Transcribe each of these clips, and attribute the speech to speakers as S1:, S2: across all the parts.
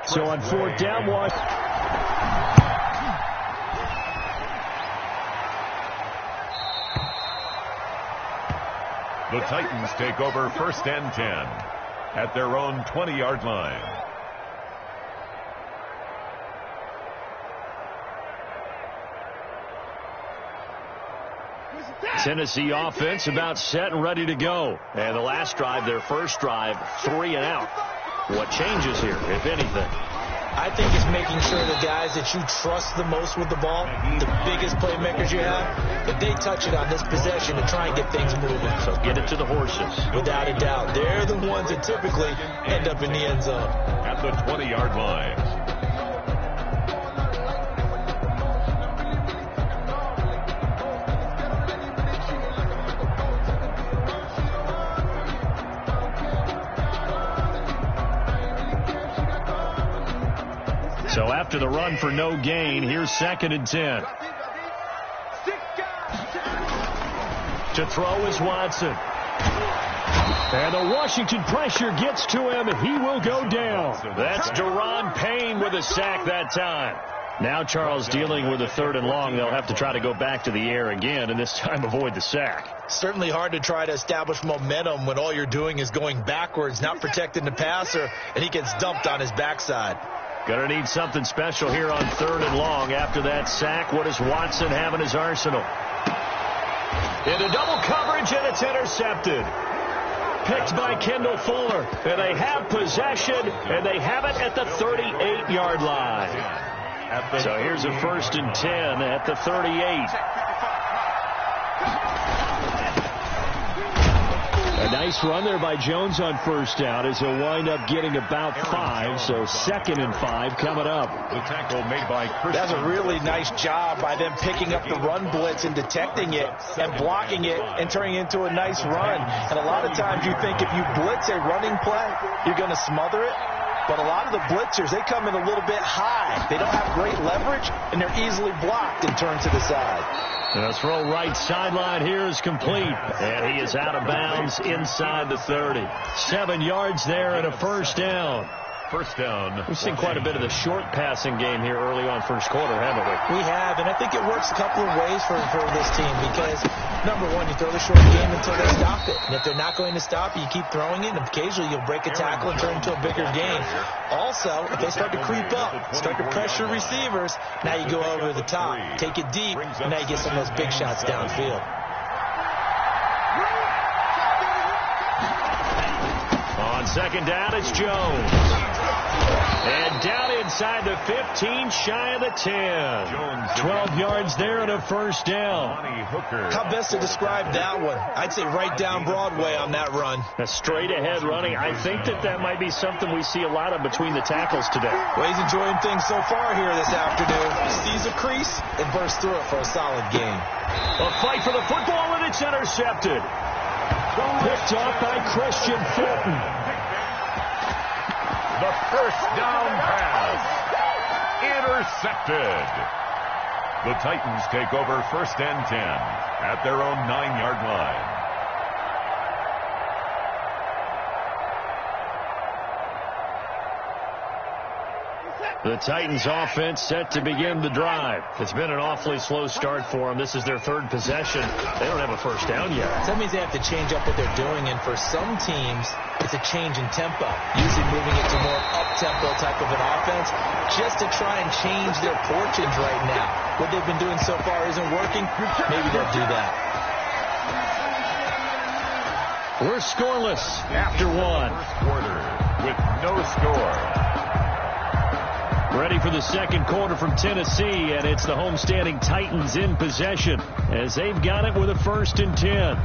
S1: So on fourth down,
S2: the Titans take over 1st and 10 at their own 20-yard line.
S1: Tennessee offense about set and ready to go. And the last drive, their first drive, 3 and out. What changes here, if anything?
S3: I think it's making sure the guys that you trust the most with the ball, the biggest playmakers you have, that they touch it on this possession to try and get things moving.
S1: So get it to the horses.
S3: Without a doubt. They're the ones that typically end up in the end zone.
S2: At the 20-yard line.
S1: So after the run for no gain, here's 2nd and 10. To throw is Watson. And the Washington pressure gets to him. He will go down. That's Deron Payne with a sack that time. Now Charles dealing with a 3rd and long. They'll have to try to go back to the air again, and this time avoid the sack.
S3: Certainly hard to try to establish momentum when all you're doing is going backwards, not protecting the passer, and he gets dumped on his backside.
S1: Gonna need something special here on 3rd and long. After that sack, what does Watson have in his arsenal? Into double coverage, and it's intercepted. Picked by Kendall Fuller. And they have possession, and they have it at the 38-yard line. So here's a 1st and 10 at the 38. A nice run there by Jones on 1st down as he'll wind up getting about 5. So 2nd and 5 coming up.
S2: The tackle made by Christian.
S3: That's a really nice job by them picking up the run blitz and detecting it and blocking it and turning it into a nice run. And a lot of times you think if you blitz a running play, you're going to smother it. But a lot of the blitzers, they come in a little bit high. They don't have great leverage, and they're easily blocked and turned to the side.
S1: The throw right sideline here is complete. And he is out of bounds inside the 30. 7 yards there and a 1st down.
S2: 1st down.
S1: We've seen quite a bit of the short passing game here early on 1st quarter, haven't we?
S3: We have, and I think it works a couple of ways for this team because, number one, you throw the short game until they stop it. And if they're not going to stop it, you keep throwing it, and occasionally you'll break a tackle and turn it into a bigger game. Also, if they start to creep up, start to pressure receivers, now you go over the top, take it deep, and now you get some of those big shots downfield.
S1: On 2nd down, it's Jones. And down inside the 15, shy of the 10. 12 yards there and a 1st down.
S3: How best to describe that one? I'd say right down Broadway on that run.
S1: A straight ahead running. I think that might be something we see a lot of between the tackles today.
S3: Well, he's enjoying things so far here this afternoon. Sees a crease and bursts through it for a solid game.
S1: A fight for the football, and it's intercepted. Picked off by Christian Fulton.
S2: The 1st down pass. Intercepted. The Titans take over 1st and 10 at their own 9-yard line.
S1: The Titans offense set to begin the drive. It's been an awfully slow start for them. This is their 3rd possession. They don't have a 1st down yet.
S3: That means they have to change up what they're doing, and for some teams, it's a change in tempo, usually moving it to more up-tempo type of an offense just to try and change their fortunes right now. What they've been doing so far isn't working. Maybe they'll do that.
S1: We're scoreless after 1.
S2: 1st quarter with no score.
S1: Ready for the 2nd quarter from Tennessee, and it's the homestanding Titans in possession as they've got it with a 1st and 10.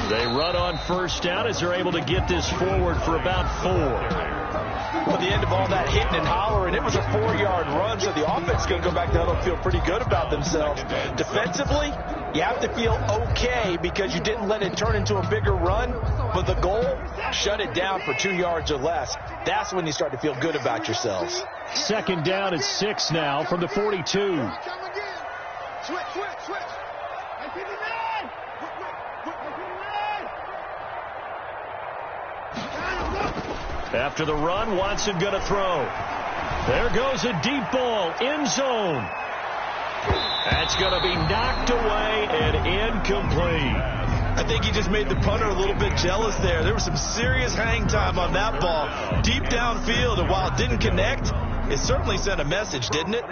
S1: They run on 1st down as they're able to get this forward for about 4.
S3: Well, at the end of all that hitting and hollering, it was a 4-yard run, so the offense is going to go back down and feel pretty good about themselves. Defensively, You have to feel okay because you didn't let it turn into a bigger run, but the goal, shut it down for 2 yards or less. That's when you start to feel good about yourselves.
S1: Second down at 6 now from the 42. After the run, Watson going to throw. There goes a deep ball, end zone. That's going to be knocked away and incomplete.
S3: I think he just made the punter a little bit jealous there. There was some serious hang time on that ball, deep downfield, and while it didn't connect, it certainly sent a message, didn't it?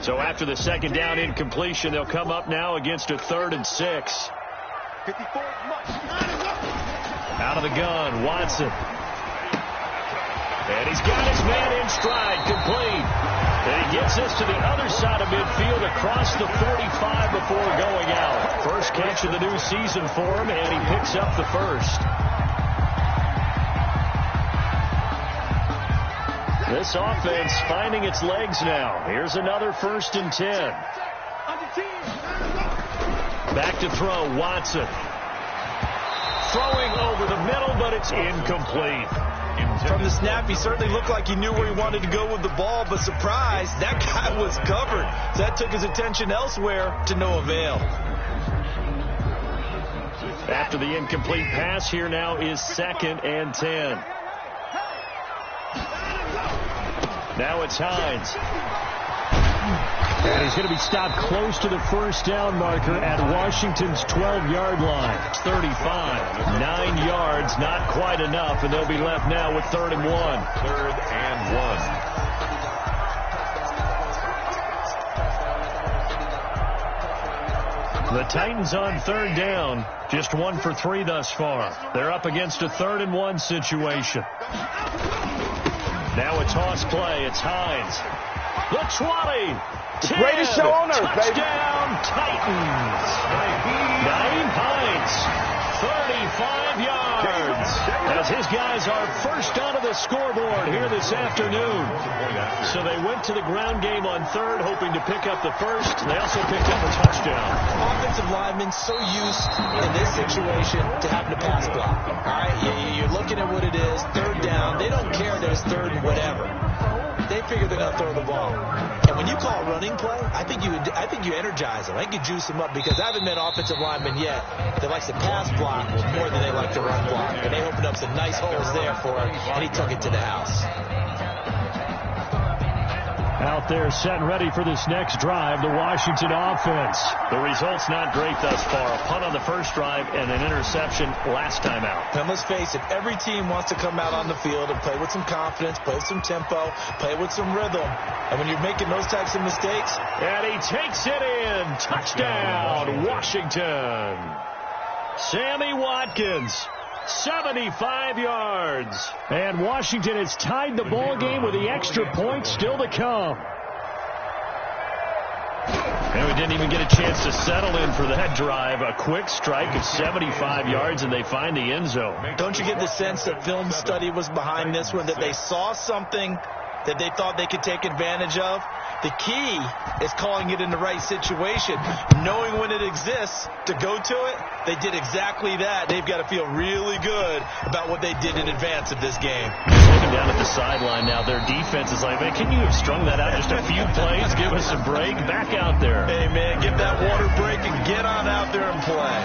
S1: So after the second down incompletion, they'll come up now against a 3rd and 6. Out of the gun, Watson. And he's got his man in stride, complete. And he gets this to the other side of midfield across the 45 before going out. First catch of the new season for him, and he picks up the first. This offense finding its legs now. Here's another 1st and 10. Back to throw, Watson. Throwing over the middle, but it's incomplete.
S3: From the snap, he certainly looked like he knew where he wanted to go with the ball, but surprise, that guy was covered. So that took his attention elsewhere to no avail.
S1: After the incomplete pass, here now is 2nd and 10. Now it's Hines. And he's going to be stopped close to the first down marker at Washington's 12-yard line. 35. 9 yards, not quite enough, and they'll be left now with 3rd and 1.
S2: 3rd and
S1: 1. The Titans on 3rd down. Just 1 for 3 thus far. They're up against a 3rd and 1 situation. Now a toss play. It's Hines. The 20.
S4: The greatest show on earth, baby.
S1: Touchdown, Titans. Naeem Hines, 35 yards. As his guys are first onto the scoreboard here this afternoon. So they went to the ground game on 3rd, hoping to pick up the first. They also picked up a touchdown.
S3: Offensive linemen so used in this situation to having to pass block. All right, you're looking at what it is, 3rd down. They don't care that it's 3rd and whatever. They figure they're going to throw the ball. And when you call a running play, I think you energize them. I think you juice them up because I haven't met offensive linemen yet that likes to pass block more than they like to run block. And they opened up some nice holes there for him, and he took it to the house.
S1: Out there set and ready for this next drive, the Washington offense. The result's not great thus far. A punt on the first drive and an interception last time out.
S3: And let's face it, every team wants to come out on the field and play with some confidence, play with some tempo, play with some rhythm. And when you're making those types of mistakes...
S1: And he takes it in. Touchdown, Washington. Sammy Watkins. 75 yards. And Washington has tied the ball game with the extra point still to come. And we didn't even get a chance to settle in for that drive. A quick strike of 75 yards, and they find the end zone.
S3: Don't you get the sense that film study was behind this one, that they saw something that they thought they could take advantage of? The key is calling it in the right situation, knowing when it exists to go to it. They did exactly that. They've got to feel really good about what they did in advance of this game.
S1: Looking down at the sideline now, their defense is like, man, can you have strung that out just a few plays? Give us a break. Back out there.
S3: Hey, man, give that water break and get on out there and play.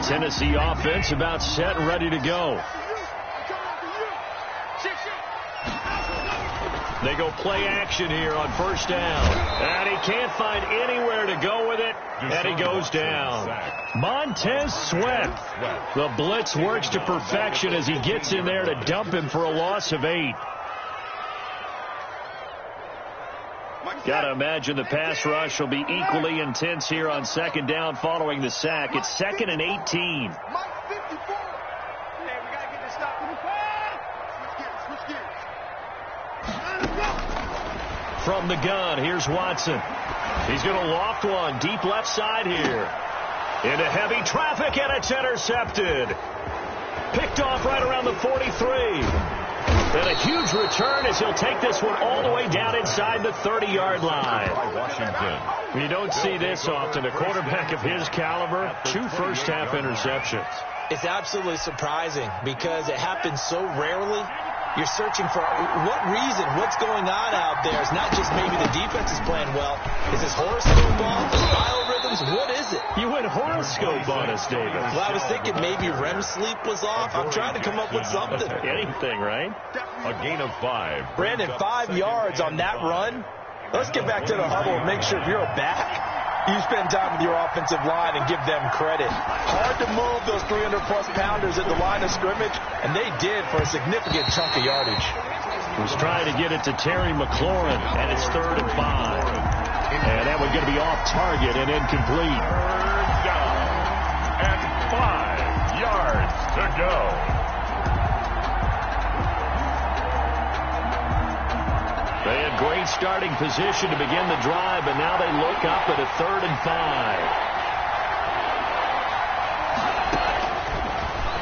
S1: Tennessee offense about set and ready to go. They go play action here on first down. And he can't find anywhere to go with it. And he goes down. Montez Sweat. The blitz works to perfection as he gets in there to dump him for a loss of 8. Got to imagine the pass rush will be equally intense here on second down following the sack. It's 2nd and 18. From the gun, here's Watson. He's going to loft one deep left side here. Into heavy traffic, and it's intercepted. Picked off right around the 43. And a huge return as he'll take this one all the way down inside the 30-yard line.
S2: Washington.
S1: You don't see this often. A quarterback of his caliber, 2 first-half interceptions.
S3: It's absolutely surprising because it happens so rarely. You're searching for what reason, what's going on out there. It's not just maybe the defense is playing well. Is this horoscope ball, biorhythms? What is it?
S1: You went horoscope on us, David.
S3: Well, I was thinking maybe REM sleep was off. I'm trying to come up with something.
S1: Anything, right?
S2: A gain of 5.
S3: Brandon, 5 yards on that run. Let's get back to the huddle and make sure if you're a back, you spend time with your offensive line and give them credit. Hard to move those 300-plus pounders at the line of scrimmage, and they did for a significant chunk of yardage.
S1: Was trying to get it to Terry McLaurin, and it's 3rd and 5. And that one's going to be off target and incomplete.
S2: 3rd down and 5 yards to go.
S1: They had great starting position to begin the drive, but now they look up at a 3rd and 5.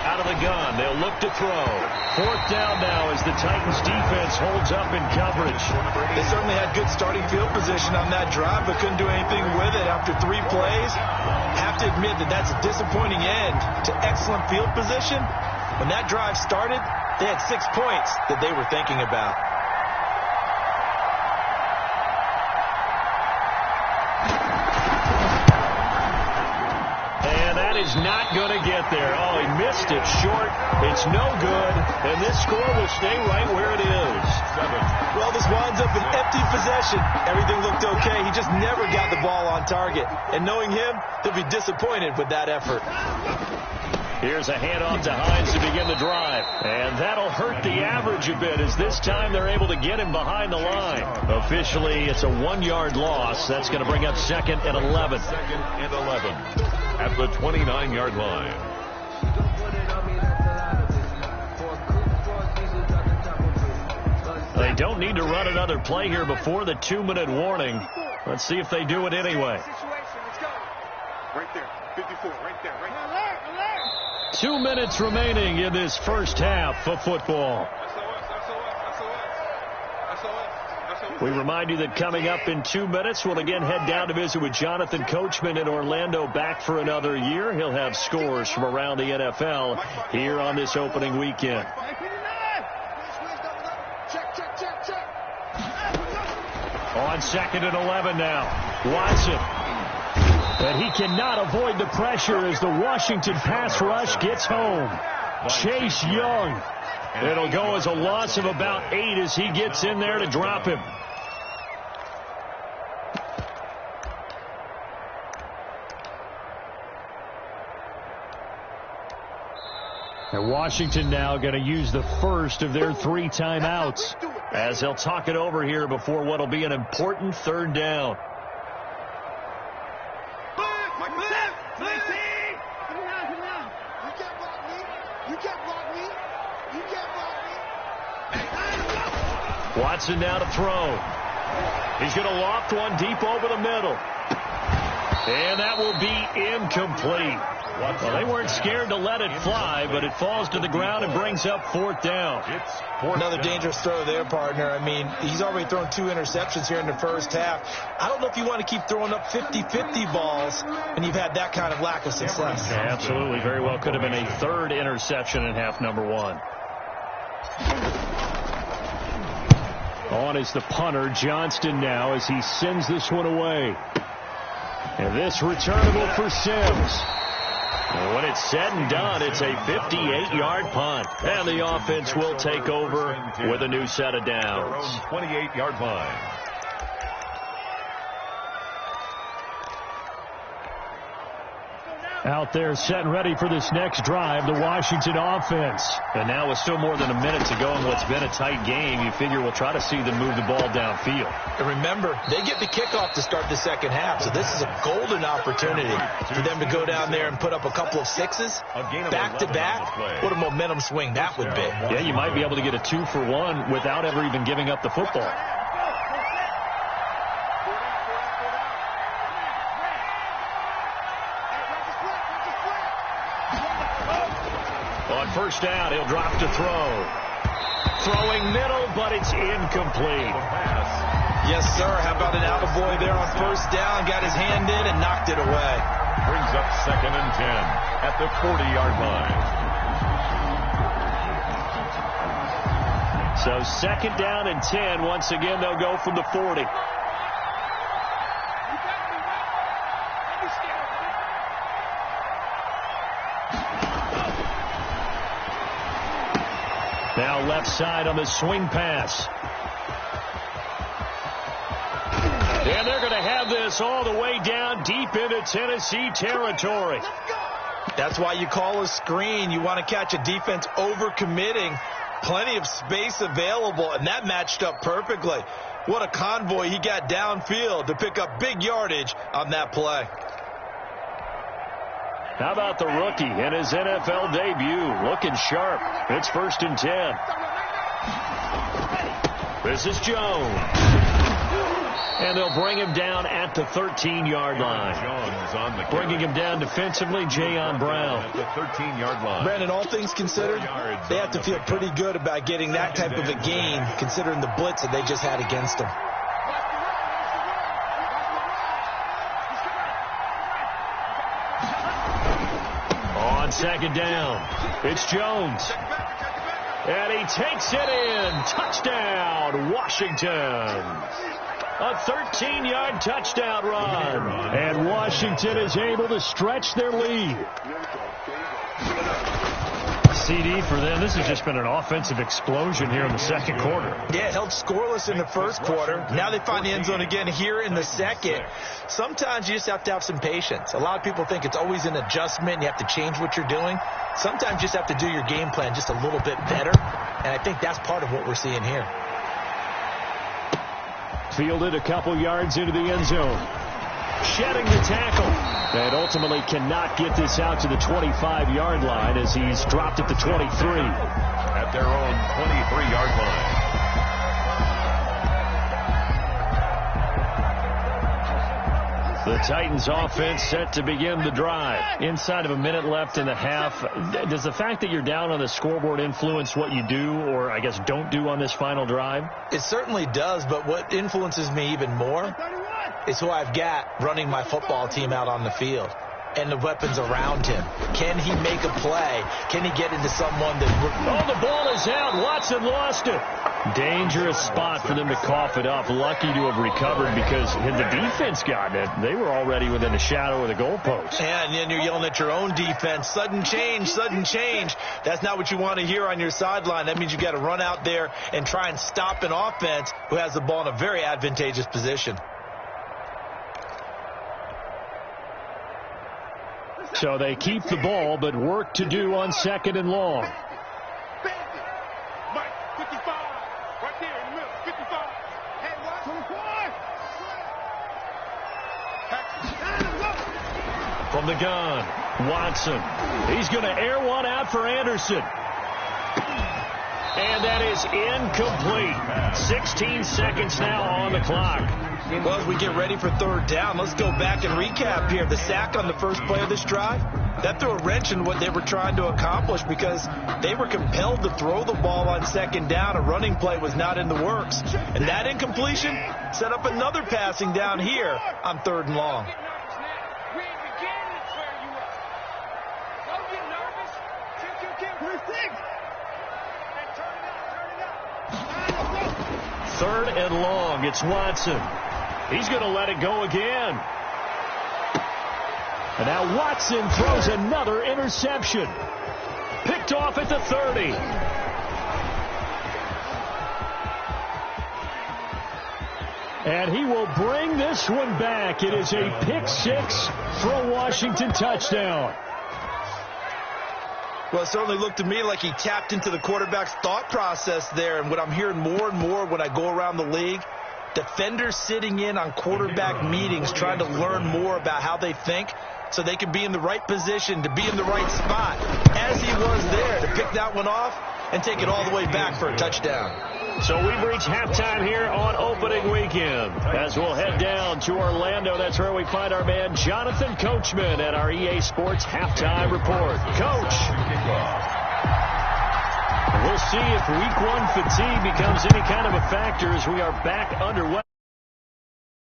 S1: Out of the gun, they'll look to throw. 4th down now as the Titans defense holds up in coverage.
S3: They certainly had good starting field position on that drive, but couldn't do anything with it after 3 plays. Have to admit that that's a disappointing end to excellent field position. When that drive started, they had 6 points that they were thinking about.
S1: Is not going to get there. Oh, he missed it short. It's no good, and this score will stay right where it is.
S2: 7.
S3: Well, this winds up an empty possession. Everything looked okay. He just never got the ball on target. And knowing him, he'll be disappointed with that effort.
S1: Here's a handoff to Hines to begin the drive. And that'll hurt the average a bit as this time they're able to get him behind the line. Officially, it's a 1-yard loss. That's going to bring up 2nd and 11.
S2: 2nd and 11 at the 29-yard line.
S1: They don't need to run another play here before the 2-minute warning. Let's see if they do it anyway.
S4: Right there, 54, right there, right there.
S1: 2 minutes remaining in this first half of football. We remind you that coming up in 2 minutes, we'll again head down to visit with Jonathan Coachman in Orlando, back for another year. He'll have scores from around the NFL here on this opening weekend. On 2nd and 11 now. Watson. And he cannot avoid the pressure as the Washington pass rush gets home. Chase Young. It'll go as a loss of about 8 as he gets in there to drop him. And Washington now going to use the first of their 3 timeouts as they'll talk it over here before what will be an important 3rd down. Watson now to throw. He's going to loft one deep over the middle. And that will be incomplete. Well, they weren't scared to let it fly, but it falls to the ground and brings up 4th down.
S2: It's 4th
S3: Another
S2: down.
S3: dangerous throw there, partner. I mean, he's already thrown 2 interceptions here in the first half. I don't know if you want to keep throwing up 50-50 balls and you've had that kind of lack of success.
S1: Yeah, absolutely. Very well could have been a 3rd interception in half number 1. On is the punter, Johnston now, as he sends this one away. And this returnable for Sims. And when it's said and done, it's a 58-yard punt. And the offense will take over with a new set of downs.
S2: 28-yard line.
S1: Out there set and ready for this next drive, the Washington offense. And now with still more than a minute to go in what's been a tight game, you figure we'll try to see them move the ball downfield.
S3: And remember, they get the kickoff to start the second half, so this is a golden opportunity for them to go down there and put up a couple of 6s back-to-back. What a momentum swing that would be.
S1: Yeah, you might be able to get a 2-for-1 without ever even giving up the football. On first down, he'll drop to throw. Throwing middle, but it's incomplete.
S3: Yes, sir. How about an attaboy there on first down? Got his hand in and knocked it away.
S2: Brings up 2nd and 10 at the 40-yard line.
S1: So 2nd down and 10. Once again, they'll go from the 40. Now left side on the swing pass. And they're going to have this all the way down deep into Tennessee territory.
S3: That's why you call a screen. You want to catch a defense overcommitting. Plenty of space available, and that matched up perfectly. What a convoy he got downfield to pick up big yardage on that play.
S1: How about the rookie in his NFL debut? Looking sharp. It's 1st and 10. This is Jones. And they'll bring him down at the 13-yard line.
S2: Jones on the
S1: bringing him down defensively, Jayon Brown.
S2: At the 13-yard line.
S3: Brandon, all things considered, they have to feel pretty good about getting that type of a gain, considering the blitz that they just had against them.
S1: On 2nd down, it's Jones. And he takes it in. Touchdown, Washington. A 13-yard touchdown run. And Washington is able to stretch their lead. CD for them. This has just been an offensive explosion here in the 2nd quarter.
S3: Yeah, held scoreless in the 1st quarter. Now they find the end zone again here in the 2nd. Sometimes you just have to have some patience. A lot of people think it's always an adjustment. You have to change what you're doing. Sometimes you just have to do your game plan just a little bit better. And I think that's part of what we're seeing here.
S1: Fielded a couple yards into the end zone. Shedding the tackle. And ultimately cannot get this out to the 25-yard line as he's dropped at the 23.
S2: At their own 23-yard line.
S1: The Titans offense set to begin the drive. Inside of a minute left in the half. Does the fact that you're down on the scoreboard influence what you do, or I guess don't do on this final drive?
S3: It certainly does, but what influences me even more is who I've got running my football team out on the field and the weapons around him. Can he make a play? Can he get into someone that...
S1: Oh, the ball is out. Watson lost it. Dangerous spot for them to cough it up. Lucky to have recovered because had the defense gotten it, they were already within the shadow of the goalpost.
S3: And then you're yelling at your own defense. Sudden change, sudden change. That's not what you want to hear on your sideline. That means you've got to run out there and try and stop an offense who has the ball in a very advantageous position.
S1: So they keep the ball, but work to do on 2nd and long. From the gun, Watson. He's going to air one out for Anderson. And that is incomplete. 16 seconds now on the clock.
S3: Well, as we get ready for 3rd down, let's go back and recap here. The sack on the first play of this drive, that threw a wrench in what they were trying to accomplish because they were compelled to throw the ball on 2nd down. A running play was not in the works. And that incompletion set up another passing down here on 3rd and long.
S1: Third and long. It's Watson. He's going to let it go again. And now Watson throws another interception. Picked off at the 30. And he will bring this one back. It is a pick 6 for a Washington touchdown.
S3: Well, it certainly looked to me like he tapped into the quarterback's thought process there. And what I'm hearing more and more when I go around the league, defenders sitting in on quarterback meetings trying to learn more about how they think so they can be in the right position to be in the right spot, as he was there to pick that one off and take it all the way back for a touchdown.
S1: So we've reached halftime here on opening weekend. As we'll head down to Orlando, that's where we find our man Jonathan Coachman at our EA Sports Halftime Report. Coach. We'll see if week one fatigue becomes any kind of a factor as we are back underway.